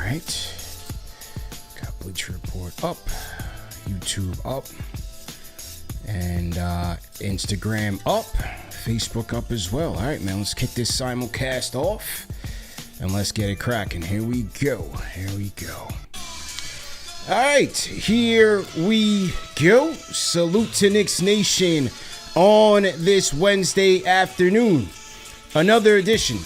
right. Got Bleacher Report up, YouTube up, and Instagram up, Facebook up as well. All right, man, let's kick this simulcast off and let's get it cracking. Here we go. All right, here we go. Salute to Knicks Nation on this Wednesday afternoon. Another edition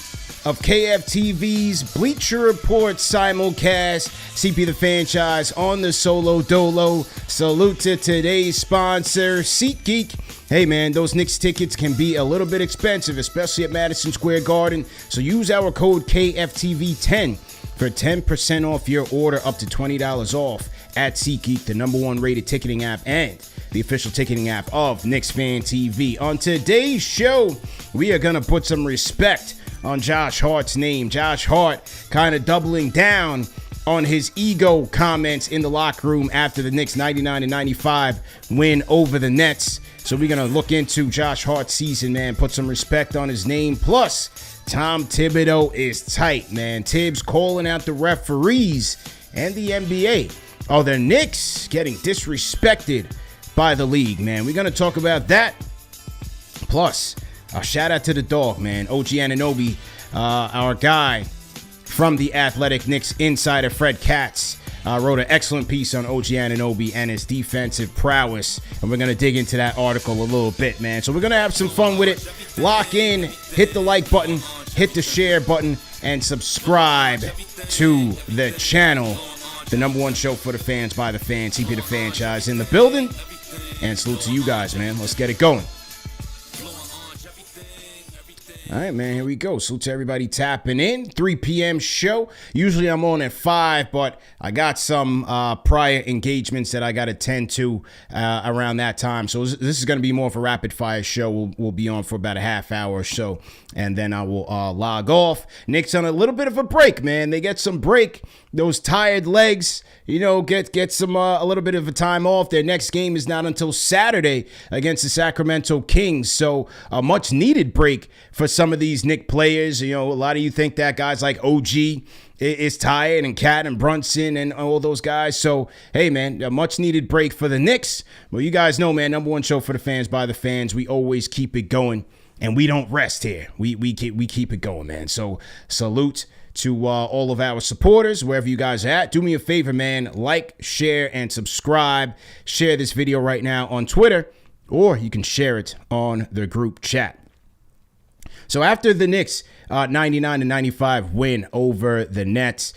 of KFTV's Bleacher Report simulcast. CP the franchise on the solo dolo. Salute to today's sponsor, SeatGeek. Hey man, those Knicks tickets can be a little bit expensive, especially at Madison Square Garden. So use our code KFTV10 for 10% off your order, up to $20 off at SeatGeek, the #1 rated ticketing app and the official ticketing app of KnicksFanTV. On today's show, we are going to put some respect on Josh Hart's name. Josh Hart kind of doubling down on his ego comments in the locker room after the Knicks 99-95 win over the Nets. So we're going to look into Josh Hart's season, man, put some respect on his name. Plus, Tom Thibodeau is tight, man. Tibbs calling out the referees and the NBA. Are the Knicks getting disrespected by the league, man? We're going to talk about that. Plus, a shout out to the dog, man. OG Anunoby, our guy from the Athletic Knicks Insider, Fred Katz, wrote an excellent piece on OG Anunoby and his defensive prowess. And we're going to dig into that article a little bit, man. So we're going to have some fun with it. Lock in, hit the like button, hit the share button, and subscribe to the channel. The #1 show for the fans, by the fans. CP the franchise in the building. And salute to you guys, man. Let's get it going. All right, man, here we go. Salute to everybody tapping in. 3 p.m. show. Usually I'm on at 5, but I got some prior engagements that I got to tend to around that time. So this is going to be more of a rapid-fire show. We'll be on for about a half hour or so, and then I will log off. Knicks on a little bit of a break, man. They get some break. Those tired legs, get some a little bit of a time off. Their next game is not until Saturday against the Sacramento Kings. So a much needed break for some of these Knicks players. A lot of you think that guys like OG is tired, and Cat and Brunson and all those guys. So, hey, man, a much needed break for the Knicks. Well, you guys know, man, #1 show for the fans, by the fans. We always keep it going, and we don't rest here. We keep it going, man. So salute to all of our supporters, wherever you guys are at. Do me a favor, man. Like, share, and subscribe. Share this video right now on Twitter, or you can share it on the group chat. So after the Knicks 99-95 win over the Nets,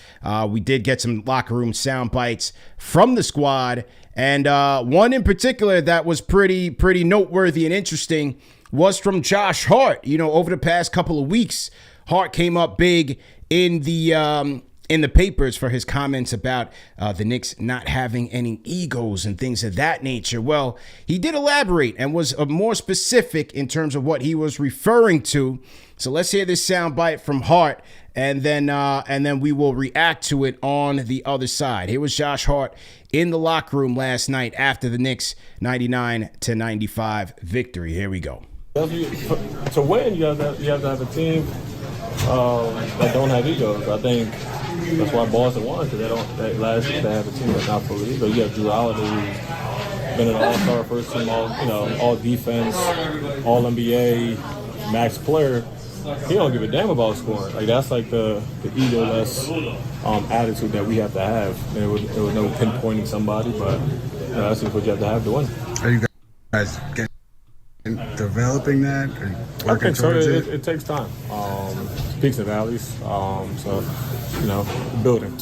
we did get some locker room sound bites from the squad. And one in particular that was pretty noteworthy and interesting was from Josh Hart. Over the past couple of weeks, Hart came up big in the papers for his comments about the Knicks not having any egos and things of that nature. Well, he did elaborate and was more specific in terms of what he was referring to. So let's hear this soundbite from Hart, and then we will react to it on the other side. Here was Josh Hart in the locker room last night after the Knicks 99-95 victory. Here we go. To win, you have to have a team that don't have egos. I think that's why Boston won, because they have a team that's not full of ego. You have Drew Holiday, who's been an all-star first team, all defense, all NBA, max player. He don't give a damn about scoring. That's like the egoless attitude that we have to have. There was no pinpointing somebody, but that's just what you have to have to win. Are you guys developing that? I think so. It takes time. Peaks and valleys. Building.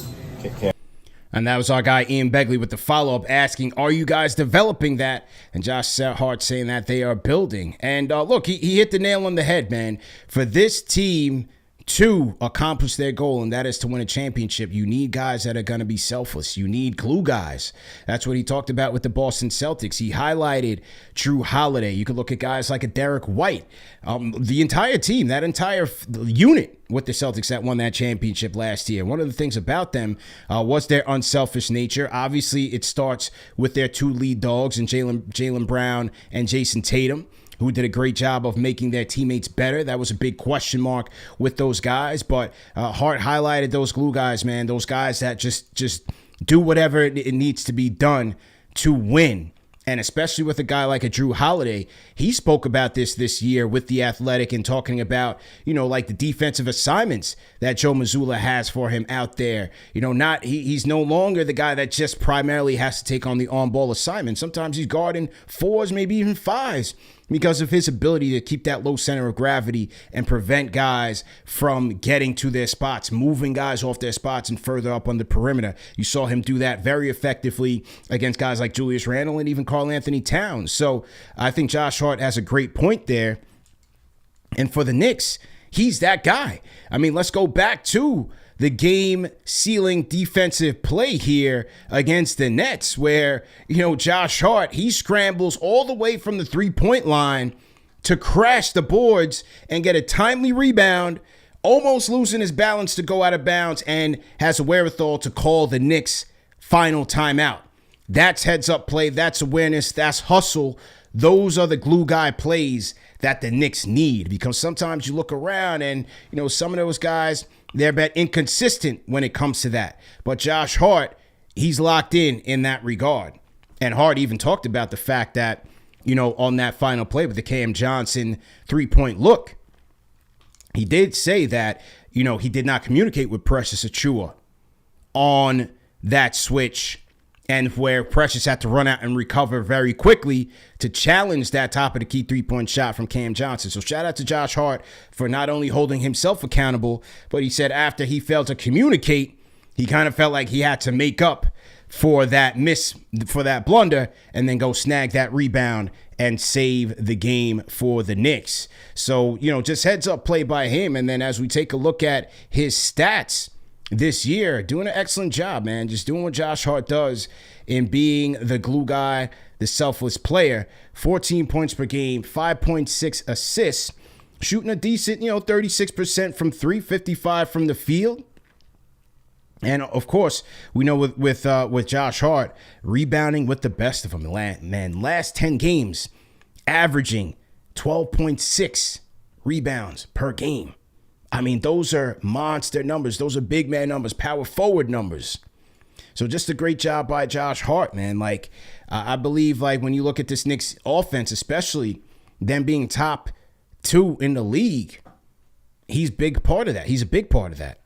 And that was our guy Ian Begley with the follow-up asking, are you guys developing that? And Josh Hart saying that they are building. And look, he hit the nail on the head, man. For this team to accomplish their goal, and that is to win a championship, you need guys that are going to be selfless. You need glue guys. That's what he talked about with the Boston Celtics. He highlighted Drew Holiday. You could look at guys like a Derek White. The entire team, that entire unit with the Celtics that won that championship last year. One of the things about them was their unselfish nature. Obviously, it starts with their two lead dogs, and Jaylen Brown and Jason Tatum. who did a great job of making their teammates better. That was a big question mark with those guys. But Hart highlighted those glue guys, man. Those guys that just do whatever it needs to be done to win. And especially with a guy like a Drew Holiday, he spoke about this year with the Athletic and talking about, like the defensive assignments that Joe Mazzulla has for him out there. He's no longer the guy that just primarily has to take on the on-ball assignment. Sometimes he's guarding 4s, maybe even 5s, because of his ability to keep that low center of gravity and prevent guys from getting to their spots, moving guys off their spots and further up on the perimeter. You saw him do that very effectively against guys like Julius Randle and even Karl Anthony Towns. So I think Josh Hart has a great point there. And for the Knicks, he's that guy. I mean, let's go back to the game-sealing defensive play here against the Nets where, Josh Hart, he scrambles all the way from the three-point line to crash the boards and get a timely rebound, almost losing his balance to go out of bounds, and has a wherewithal to call the Knicks' final timeout. That's heads-up play. That's awareness. That's hustle. Those are the glue guy plays that the Knicks need, because sometimes you look around and, some of those guys, they're a bit inconsistent when it comes to that. But Josh Hart, he's locked in that regard. And Hart even talked about the fact that, on that final play with the Cam Johnson three-point look, he did say that, he did not communicate with Precious Achiuwa on that switch, and where Precious had to run out and recover very quickly to challenge that top of the key three-point shot from Cam Johnson. So shout out to Josh Hart for not only holding himself accountable, but he said after he failed to communicate, he kind of felt like he had to make up for that blunder, and then go snag that rebound and save the game for the Knicks. So, just heads up play by him. And then as we take a look at his stats this year, doing an excellent job, man. Just doing what Josh Hart does in being the glue guy, the selfless player. 14 points per game, 5.6 assists, shooting a decent, 36% from 3, 55 from the field. And of course, we know with Josh Hart, rebounding with the best of them. Last 10 games, averaging 12.6 rebounds per game. I mean, those are monster numbers. Those are big man numbers, power forward numbers. So just a great job by Josh Hart, man. I believe, when you look at this Knicks offense, especially them being top 2 in the league, he's a big part of that.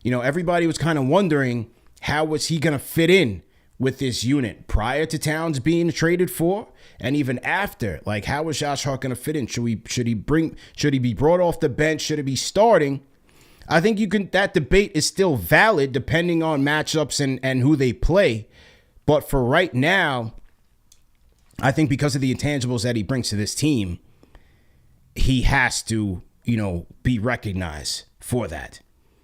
Everybody was kind of wondering, how was he going to fit in with this unit prior to Towns being traded for, and even after? How was Josh Hart going to fit in? Should he be brought off the bench? Should he be starting? I think that debate is still valid depending on matchups and who they play. But for right now, I think because of the intangibles that he brings to this team, he has to, be recognized for that.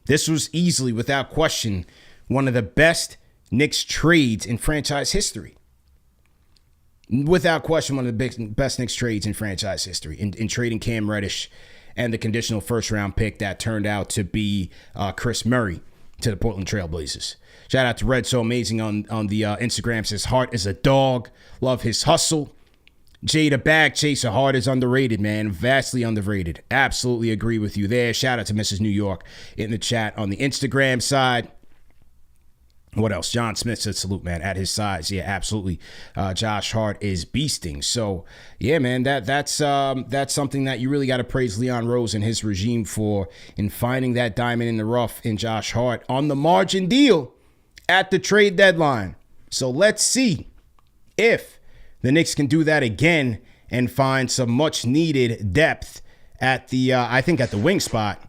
This was easily, without question, one of the best Knicks trades in franchise history. Without question, one of the best Knicks trades in franchise history in trading Cam Reddish and the conditional first-round pick that turned out to be Chris Murray to the Portland Trail Blazers. Shout out to Red So Amazing on the Instagram. Says Hart is a dog. Love his hustle. Jada Bag Chaser, Hart is underrated, man. Vastly underrated. Absolutely agree with you there. Shout out to Mrs. New York in the chat on the Instagram side. What else? John Smith said salute, man, at his size. Yeah, absolutely. Josh Hart is beasting. So, yeah, man, that's something that you really got to praise Leon Rose and his regime for, in finding that diamond in the rough in Josh Hart on the margin deal at the trade deadline. So let's see if the Knicks can do that again and find some much needed depth at the, I think, at the wing spot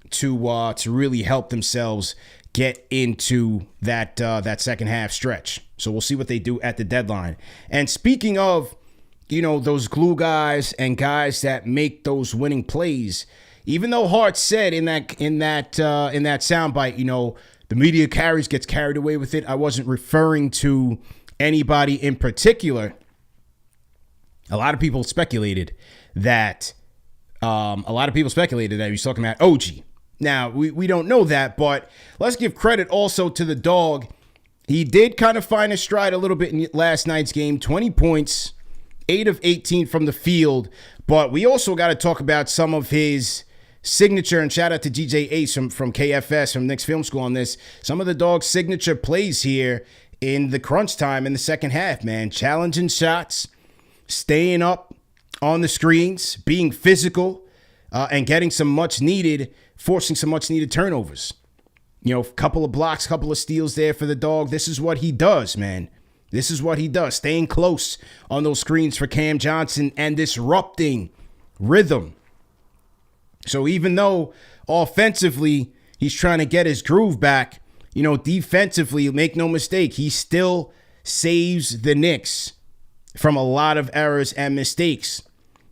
to really help themselves get into that second half stretch. So we'll see what they do at the deadline. And speaking of, those glue guys and guys that make those winning plays, even though Hart said in that soundbite, the media gets carried away with it, I wasn't referring to anybody in particular. A lot of people speculated that he was talking about OG. Now, we don't know that, but let's give credit also to the dog. He did kind of find his stride a little bit in last night's game. 20 points, 8 of 18 from the field. But we also got to talk about some of his signature, and shout out to DJ Ace from KFS, from Knicks Film School on this. Some of the dog's signature plays here in the crunch time in the second half, man. Challenging shots, staying up on the screens, being physical, and getting forcing some much needed turnovers. You know, a couple of blocks, couple of steals there for the dog. This is what he does, man. This is what he does. Staying close on those screens for Cam Johnson and disrupting rhythm. So even though offensively he's trying to get his groove back, you know, defensively, make no mistake, he still saves the Knicks from a lot of errors and mistakes.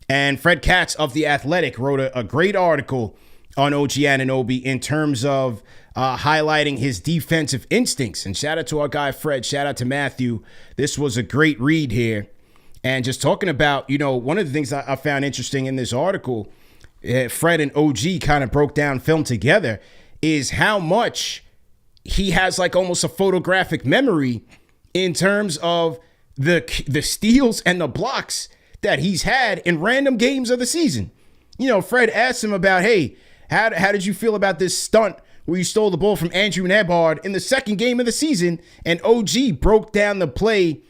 And Fred Katz of The Athletic wrote a great article on OG Anunoby in terms of highlighting his defensive instincts. And shout out to our guy Fred, shout out to Matthew. This was a great read here. And just talking about, you know, one of the things I found interesting in this article, Fred and OG kind of broke down film together, is how much he has like almost a photographic memory in terms of the steals and the blocks that he's had in random games of the season. You know, Fred asked him about, hey, how did you feel about this stunt where you stole the ball from Andrew Nebhard in the second game of the season? And OG broke down the play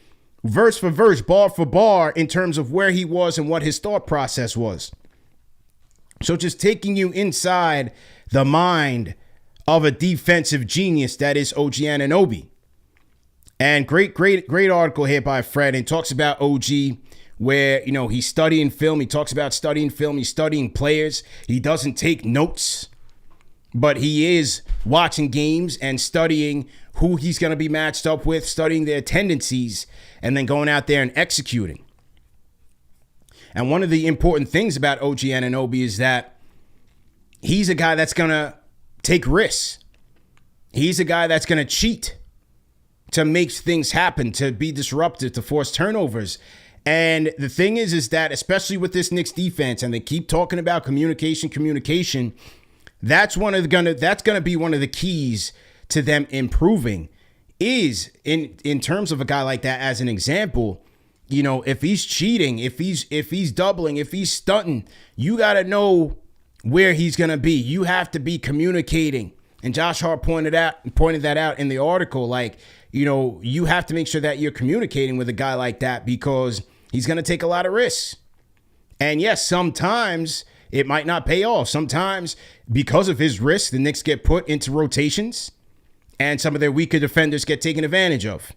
verse for verse, bar for bar, in terms of where he was and what his thought process was. So just taking you inside the mind of a defensive genius that is OG Anunoby. And great article here by Fred, and talks about OG, where, you know, he's studying film. He talks about studying film. He's studying players. He doesn't take notes, but he is watching games and studying who he's going to be matched up with, studying their tendencies, and then going out there and executing. And one of the important things about OG Anunoby is that he's a guy that's going to take risks. He's a guy that's going to cheat to make things happen, to be disruptive, to force turnovers. And the thing is that, especially with this Knicks defense, and they keep talking about communication, that's gonna be one of the keys to them improving, is in terms of a guy like that. As an example, you know, if he's cheating, if he's doubling, if he's stunting, you gotta know where he's gonna be. You have to be communicating. And Josh Hart pointed that out in the article. Like, you know, you have to make sure that you're communicating with a guy like that, because he's going to take a lot of risks. And yes, sometimes it might not pay off. Sometimes, because of his risks, the Knicks get put into rotations and some of their weaker defenders get taken advantage of.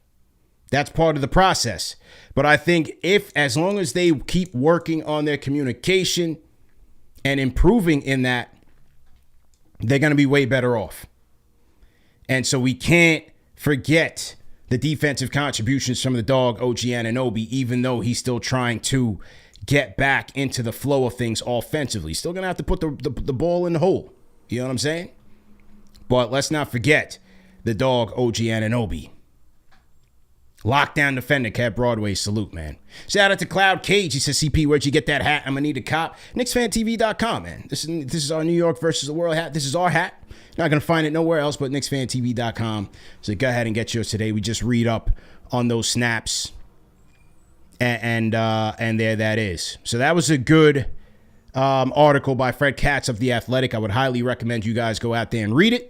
That's part of the process. But I think as long as they keep working on their communication and improving in that, they're going to be way better off. And so we can't forget the defensive contributions from the dog OG Anunoby, even though he's still trying to get back into the flow of things offensively. Still going to have to put the ball in the hole. You know what I'm saying? But let's not forget the dog OG Anunoby. Lockdown defender, Cat Broadway, salute, man. Shout out to Cloud Cage. He says, CP, where'd you get that hat? I'm going to need a cop. KnicksFanTV.com, man. This is our New York versus the world hat. This is our hat. You're not going to find it nowhere else but KnicksFanTV.com. So go ahead and get yours today. We just read up on those snaps. And there that is. So that was a good article by Fred Katz of The Athletic. I would highly recommend you guys go out there and read it.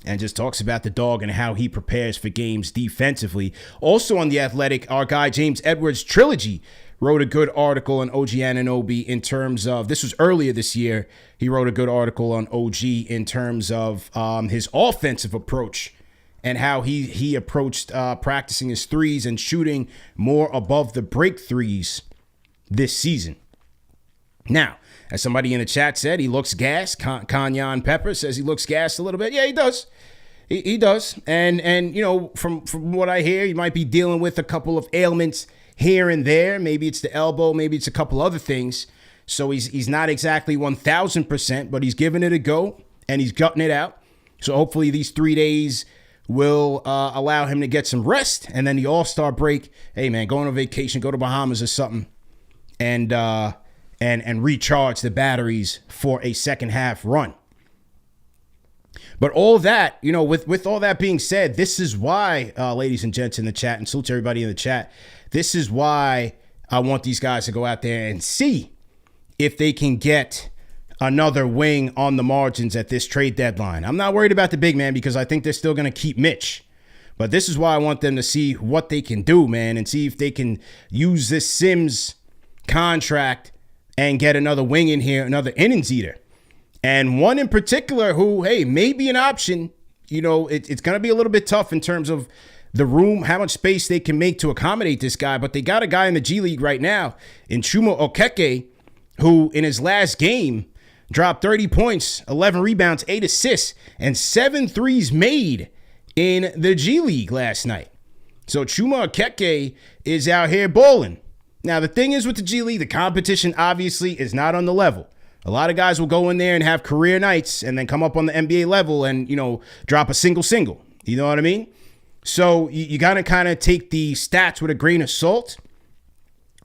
And just talks about the dog and how he prepares for games defensively. Also on The Athletic, our guy James Edwards Trilogy wrote a good article on OG Anunoby in terms of, this was earlier this year, he wrote a good article on OG in terms of his offensive approach and how he approached practicing his threes and shooting more above the break threes this season. Now, as somebody in the chat said, he looks gassed. Kanyan Pepper says he looks gassed a little bit. Yeah, he does. He does. And you know, from what I hear, he might be dealing with a couple of ailments here and there. Maybe it's the elbow. Maybe it's a couple other things. So he's not exactly 1,000%, but he's giving it a go, and he's gutting it out. So hopefully these 3 days will allow him to get some rest. And then the All-Star break, hey, man, go on a vacation, go to Bahamas or something, and recharge the batteries for a second half run. But all that, you know, with all that being said, this is why, ladies and gents in the chat, and salute to everybody in the chat, this is why I want these guys to go out there and see if they can get another wing on the margins at this trade deadline. I'm not worried about the big man because I think they're still going to keep Mitch. But this is why I want them to see what they can do, man, and see if they can use this Sims contract and get another wing in here, another innings eater. And one in particular who, hey, may be an option. You know, it's going to be a little bit tough in terms of the room, how much space they can make to accommodate this guy. But they got a guy in the G League right now, in Chuma Okeke, who in his last game dropped 30 points, 11 rebounds, 8 assists, and 7 threes made in the G League last night. So Chuma Okeke is out here balling. Now, the thing is with the G League, the competition obviously is not on the level. A lot of guys will go in there and have career nights and then come up on the NBA level and, you know, drop a single. You know what I mean? So you got to kind of take the stats with a grain of salt.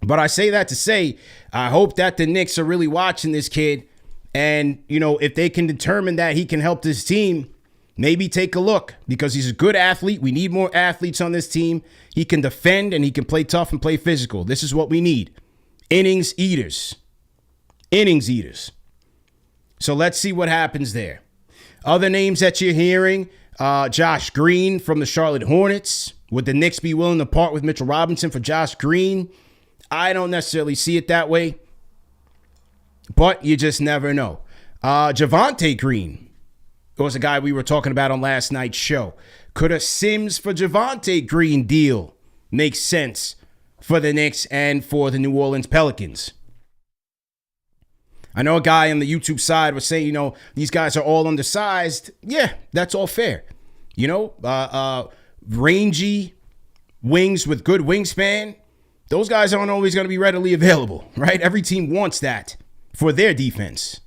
But I say that to say, I hope that the Knicks are really watching this kid. And, you know, if they can determine that he can help this team, maybe take a look because he's a good athlete. We need more athletes on this team. He can defend and he can play tough and play physical. This is what we need. Innings eaters. Innings eaters. So let's see what happens there. Other names that you're hearing, Josh Green from the Charlotte Hornets. Would the Knicks be willing to part with Mitchell Robinson for Josh Green? I don't necessarily see it that way, but you just never know. Javonte Green was a guy we were talking about on last night's show. Could a Sims for Javonte Green deal make sense for the Knicks and for the New Orleans Pelicans? I know a guy on the YouTube side was saying, you know, these guys are all undersized. Yeah, that's all fair. You know, rangy wings with good wingspan, those guys aren't always going to be readily available, right? Every team wants that for their defense.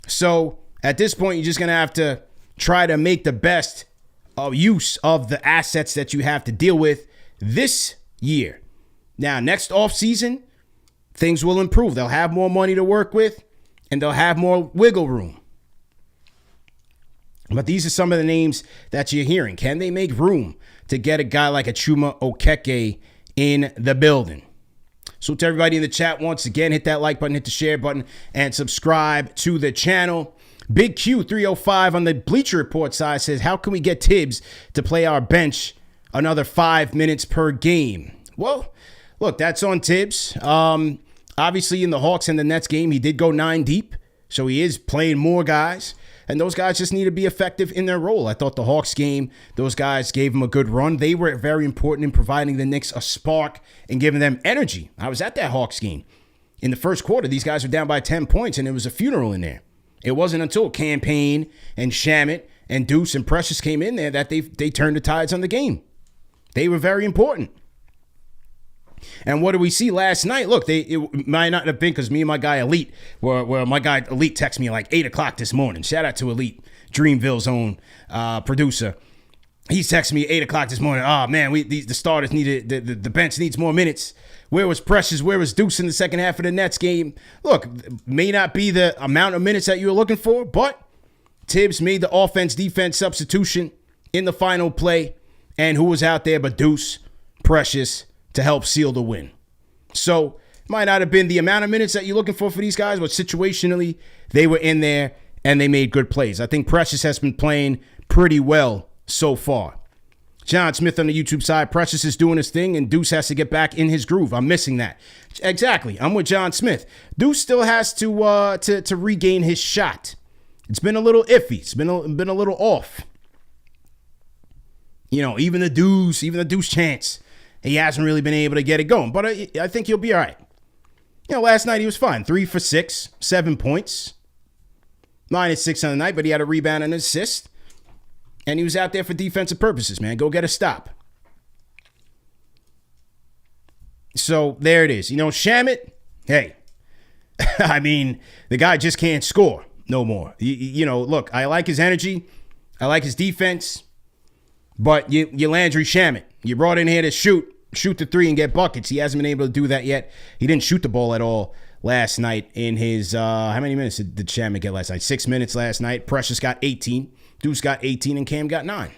So at this point, you're just going to have to try to make the best use of the assets that you have to deal with this year. Now, next offseason, things will improve. They'll have more money to work with, and they'll have more wiggle room. But these are some of the names that you're hearing. Can they make room to get a guy like a Chuma Okeke in the building? So to everybody in the chat, once again, hit that like button, hit the share button, and subscribe to the channel. Big Q305 on the Bleacher Report side says, how can we get Tibbs to play our bench another 5 minutes per game? Well, look, that's on Tibbs. Obviously, in the Hawks and the Nets game, he did go 9 deep. So he is playing more guys. And those guys just need to be effective in their role. I thought the Hawks game, those guys gave him a good run. They were very important in providing the Knicks a spark and giving them energy. I was at that Hawks game. In the first quarter, these guys were down by 10 points, and it was a funeral in there. It wasn't until Campaign and Shamet and Deuce and Precious came in there that they turned the tides on the game. They were very important. And what did we see last night? Look, it might not have been because me and my guy Elite, where my guy Elite texted me like 8 o'clock this morning. Shout out to Elite, Dreamville's own producer. He texted me at 8 o'clock this morning. Oh, man, the starters needed, the bench needs more minutes. Where was Precious? Where was Deuce in the second half of the Nets game? Look, may not be the amount of minutes that you were looking for, but Tibbs made the offense-defense substitution in the final play. And who was out there but Deuce, Precious, to help seal the win. So, might not have been the amount of minutes that you're looking for these guys, but situationally, they were in there and they made good plays. I think Precious has been playing pretty well so far. John Smith on the YouTube side, Precious is doing his thing and Deuce has to get back in his groove. I'm missing that. Exactly. I'm with John Smith. Deuce still has to regain his shot. It's been a little iffy. It's been a little off. You know, even the Deuce chance, he hasn't really been able to get it going, but I think he'll be all right. You know, last night he was fine. 3 for 6, 7 points. -6 on the night, but he had a rebound and an assist. And he was out there for defensive purposes, man. Go get a stop. So there it is. You know, Shamet, hey, I mean, the guy just can't score no more. You know, look, I like his energy. I like his defense. But you Landry Shamet. You brought in here to shoot the three and get buckets. He hasn't been able to do that yet. He didn't shoot the ball at all last night in his, how many minutes did Shamet get last night? 6 minutes last night. Precious got 18. Deuce got 18 and Cam got 9.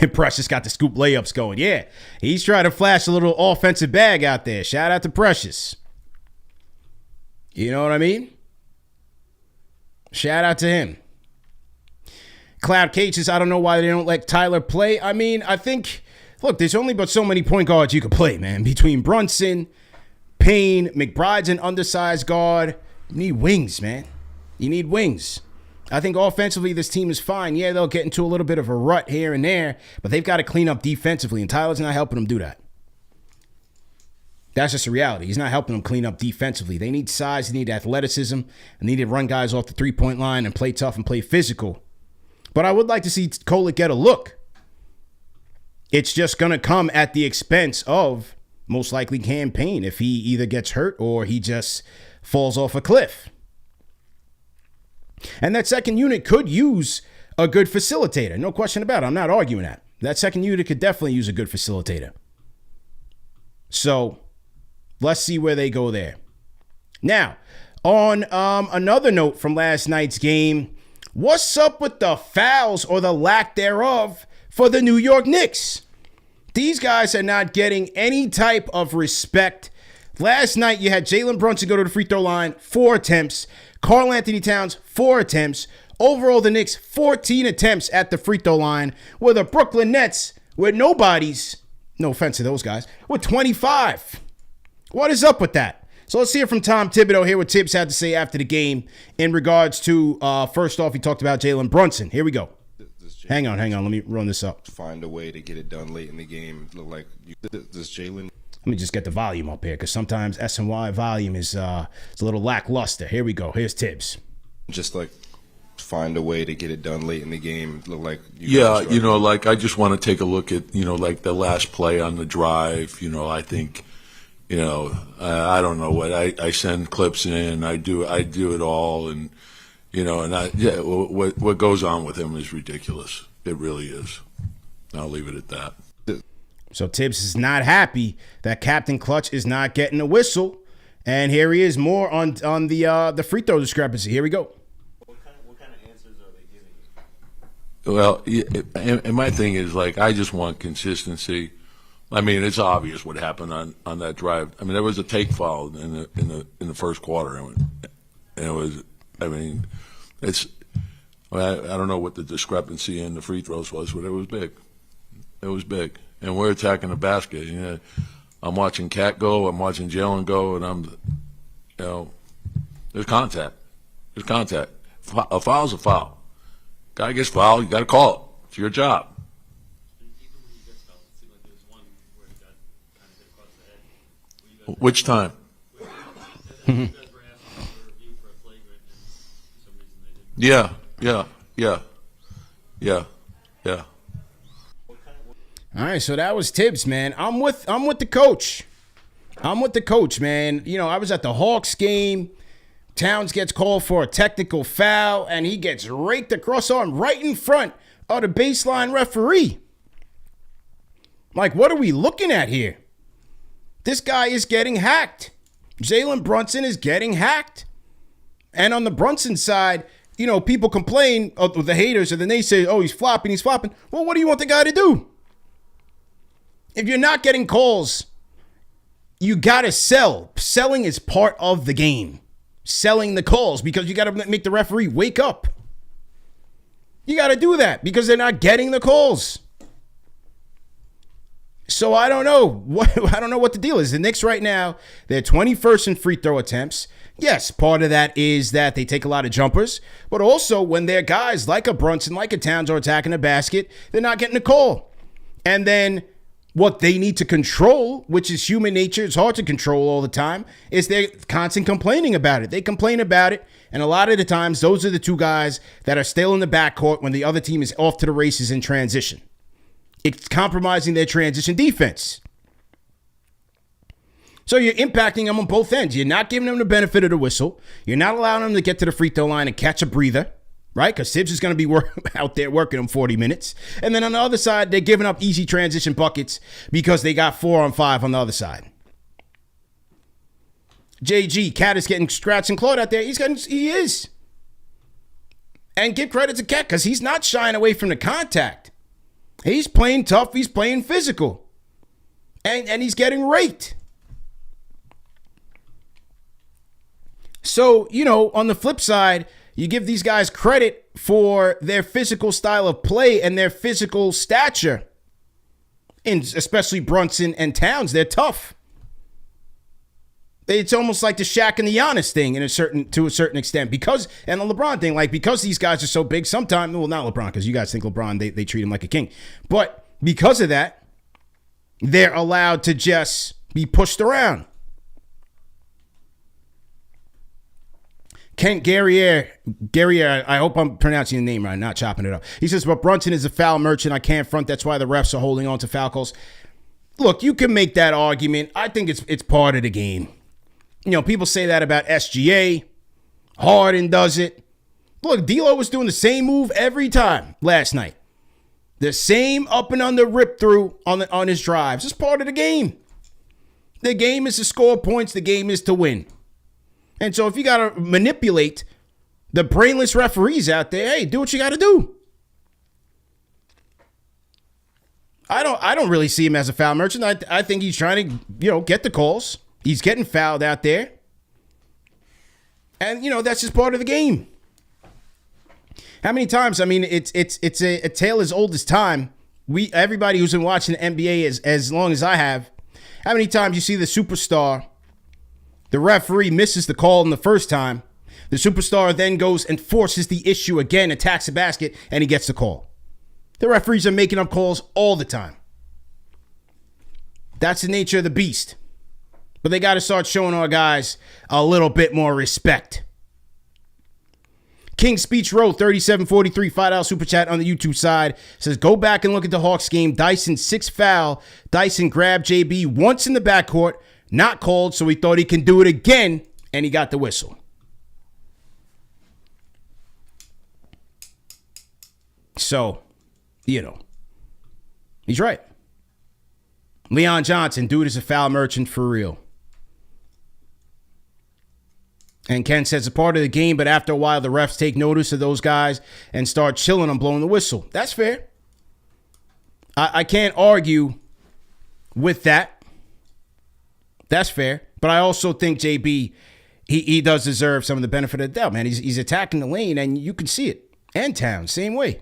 Precious got the scoop layups going. Yeah, he's trying to flash a little offensive bag out there. Shout out to Precious. You know what I mean? Shout out to him. Cloud Cages, I don't know why they don't let Tyler play. I mean, I think, look, there's only but so many point guards you could play, man. Between Brunson, Payne, McBride's an undersized guard. You need wings, man. You need wings. I think offensively this team is fine. Yeah, they'll get into a little bit of a rut here and there, but they've got to clean up defensively, and Tyler's not helping them do that. That's just a reality. He's not helping them clean up defensively. They need size, they need athleticism, and they need to run guys off the three-point line and play tough and play physical. But I would like to see Kolek get a look. It's just going to come at the expense of most likely Cam Payne if he either gets hurt or he just falls off a cliff. And that second unit could use a good facilitator. No question about it. I'm not arguing that. That second unit could definitely use a good facilitator. So let's see where they go there. Now, on another note from last night's game, what's up with the fouls or the lack thereof for the New York Knicks? These guys are not getting any type of respect. Last night, you had Jalen Brunson go to the free throw line, 4 attempts. Karl Anthony Towns, 4 attempts. Overall, the Knicks, 14 attempts at the free throw line, where the Brooklyn Nets, with nobodies, no offense to those guys, with 25. What is up with that? So let's hear from Tom Thibodeau, hear what Tibbs had to say after the game in regards to, first off, he talked about Jalen Brunson. Here we go. Hang on. Let me run this up. Find a way to get it done late in the game. Look like this Jalen. Let me just get the volume up here because sometimes S&Y volume is a little lackluster. Here we go. Here's Tibbs. Just like find a way to get it done late in the game. Look like like I just want to take a look at like the last play on the drive. I think. I don't know what I send clips in. I do it all, and what goes on with him is ridiculous. It really is. I'll leave it at that. So Tibbs is not happy that Captain Clutch is not getting a whistle, and here he is more on the free throw discrepancy. Here we go. What kind of answers are they giving you? Well, and my thing is I just want consistency. I mean, it's obvious what happened on that drive. I mean, there was a take foul in the first quarter, and it was. I mean, it's. I don't know what the discrepancy in the free throws was, but it was big. It was big, and we're attacking the basket. I'm watching Cat go, I'm watching Jalen go, and there's contact. There's contact. A foul's a foul. Guy gets fouled, you got to call it. It's your job. Which time? Yeah. All right, so that was Tibbs, man. I'm with the coach. I'm with the coach, man. I was at the Hawks game. Towns gets called for a technical foul, and he gets raked across arm right in front of the baseline referee. Like, what are we looking at here? This guy is getting hacked. Jalen Brunson is getting hacked. And on the Brunson side, people complain of the haters, and then they say, oh, he's flopping. Well, what do you want the guy to do? If you're not getting calls, you got to sell. Selling is part of the game. Selling the calls, because you got to make the referee wake up. You got to do that because they're not getting the calls. So I don't know. I don't know what the deal is. The Knicks right now, they're 21st in free throw attempts. Yes, part of that is that they take a lot of jumpers, but also when their guys like a Brunson, like a Towns are attacking the basket, they're not getting a call. And then what they need to control, which is human nature, it's hard to control all the time, is they're constant complaining about it. They complain about it, and a lot of the times, those are the two guys that are still in the backcourt when the other team is off to the races in transition. It's compromising their transition defense. So you're impacting them on both ends. You're not giving them the benefit of the whistle. You're not allowing them to get to the free throw line and catch a breather, right? Because Tibbs is going to be out there working them 40 minutes. And then on the other side, they're giving up easy transition buckets because they got 4 on 5 on the other side. JG, Cat is getting scratched and clawed out there. He is. And give credit to Cat because he's not shying away from the contact. He's playing tough. He's playing physical. And he's getting raked. So, on the flip side, you give these guys credit for their physical style of play and their physical stature. And especially Brunson and Towns, they're tough. It's almost like the Shaq and the Giannis thing to a certain extent. And the LeBron thing, because these guys are so big, sometimes, well, not LeBron, because you guys think LeBron, they treat him like a king. But because of that, they're allowed to just be pushed around. Kent Guerriere, I hope I'm pronouncing the name right, not chopping it up. He says, but Brunson is a foul merchant. I can't front. That's why the refs are holding on to foul calls. Look, you can make that argument. I think it's part of the game. People say that about SGA. Harden does it. Look, D'Lo was doing the same move every time last night. The same up and under rip through on his drives. It's part of the game. The game is to score points. The game is to win. And so if you got to manipulate the brainless referees out there, hey, do what you got to do. I don't really see him as a foul merchant. I think he's trying to, get the calls. He's getting fouled out there. And, that's just part of the game. How many times? I mean, it's a tale as old as time. Everybody who's been watching the NBA as long as I have, how many times you see the superstar, the referee misses the call in the first time, the superstar then goes and forces the issue again, attacks the basket, and he gets the call. The referees are making up calls all the time. That's the nature of the beast. But they got to start showing our guys a little bit more respect. King Speech Road 3743 $5 super chat on the YouTube side says, go back and look at the Hawks game. Dyson 6 foul. Dyson grabbed JB once in the backcourt, not called, so he thought he can do it again, and he got the whistle. So, he's right. Leon Johnson, dude is a foul merchant for real. And Ken says it's a part of the game, but after a while, the refs take notice of those guys and start chilling on blowing the whistle. That's fair. I can't argue with that. That's fair. But I also think JB, he does deserve some of the benefit of the doubt, man. He's attacking the lane, and you can see it. And Towns, same way.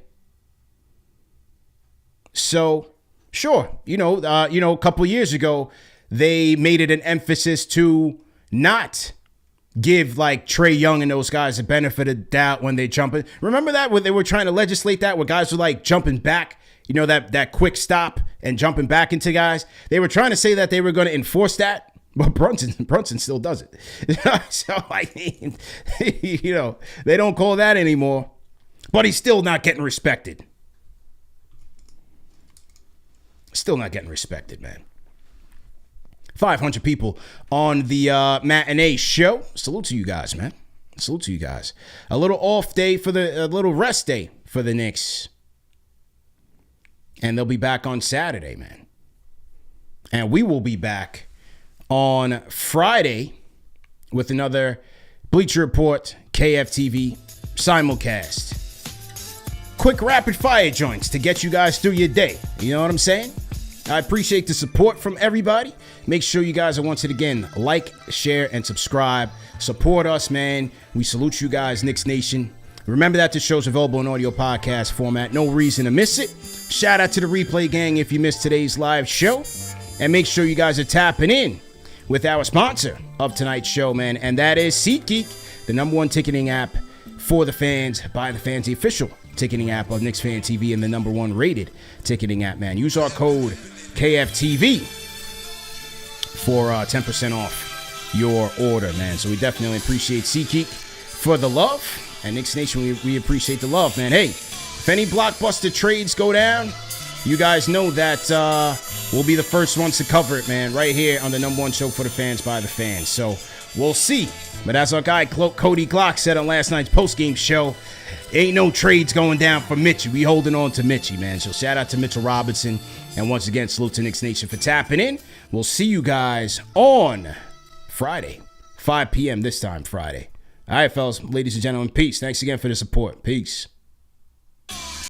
So, sure, a couple of years ago, they made it an emphasis to not give Trae Young and those guys a benefit of doubt when they jump in. Remember that when they were trying to legislate that, where guys were jumping back, that quick stop and jumping back into guys. They were trying to say that they were going to enforce that, but Brunson still does it. So I mean, they don't call that anymore. But he's still not getting respected. Still not getting respected, man. 500 people on the matinee show. Salute to you guys, man. Salute to you guys. A little off day a little rest day for the Knicks. And they'll be back on Saturday, man. And we will be back on Friday with another Bleacher Report KFTV simulcast. Quick rapid fire joints to get you guys through your day. You know what I'm saying? I appreciate the support from everybody. Make sure you guys are once again like, share, and subscribe. Support us, man. We salute you guys, Knicks Nation. Remember that this show's available in audio podcast format. No reason to miss it. Shout out to the replay gang if you missed today's live show. And make sure you guys are tapping in with our sponsor of tonight's show, man. And that is SeatGeek, the #1 ticketing app for the fans, by the fans, the official ticketing app of KnicksFanTV and the #1 rated ticketing app, man. Use our code KFTV for 10% off your order, man. So we definitely appreciate SeatGeek for the love. And Knicks Nation, we appreciate the love, man. Hey, if any blockbuster trades go down, you guys know that we'll be the first ones to cover it, man, right here on the #1 show for the fans, by the fans. So we'll see. But as our guy Cody Glock said on last night's postgame show, ain't no trades going down for Mitchie. We holding on to Mitchie, man. So shout out to Mitchell Robinson. And once again, salute to Knicks Nation for tapping in. We'll see you guys on Friday, 5 p.m. this time Friday. All right, fellas, ladies and gentlemen, peace. Thanks again for the support. Peace.